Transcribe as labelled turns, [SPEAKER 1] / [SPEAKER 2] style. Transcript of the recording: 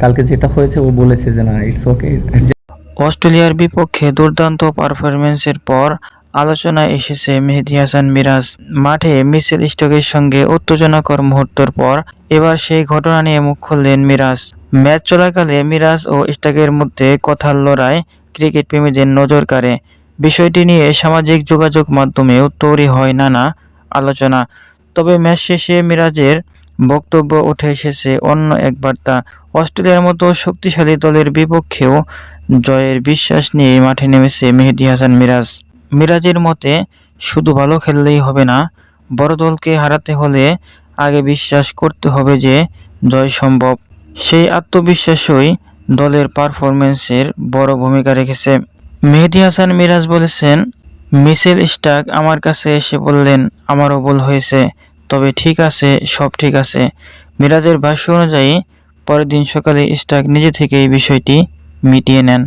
[SPEAKER 1] কালকে যেটা হয়েছে ও বলেছে যে না ইটস ওকে।
[SPEAKER 2] অস্ট্রেলিয়ার বিপক্ষে দুর্দান্ত পারফরম্যান্সের পর আলোচনায় এসেছে মেহেদী হাসান মিরাজ। মাঠে মিচেল স্টার্কের সঙ্গে উত্তেজনাকর মুহূর্তের পর এবার সেই ঘটনা নিয়ে মুখ খুললেন মিরাজ। ম্যাচ চলাকালে মিরাজ ও স্টার্কের মধ্যে কথার লড়াই ক্রিকেট প্রেমীদের নজর কাড়ে। বিষয়টি নিয়ে সামাজিক যোগাযোগ মাধ্যমেও তৈরি হয় নানা আলোচনা। তবে ম্যাচ শেষে মিরাজের বক্তব্য উঠে এসেছে অন্য এক বার্তা। অস্ট্রেলিয়ার মতো শক্তিশালী দলের বিপক্ষেও জয়ের বিশ্বাস নিয়ে মাঠে নেমেছে মেহেদী হাসান মিরাজ। মিরাজের মতে শুধু ভালো খেললেই হবে না, বড় দলকে হারাতে হলে আগে বিশ্বাস করতে হবে যে জয় সম্ভব। সেই আত্মবিশ্বাসই দলের পারফরম্যান্সের বড় ভূমিকা রেখেছে। মেহেদী হাসান মিরাজ বলেছেন, মিচেল স্টার্ক আমার কাছে এসে বললেন আমারও ভুল হয়েছে, তবে ঠিক আছে, সব ঠিক আছে। মিরাজের ভাষ্য অনুযায়ী পরের দিন সকালে স্টার্ক নিজে থেকেই বিষয়টি মিটিয়ে নেন।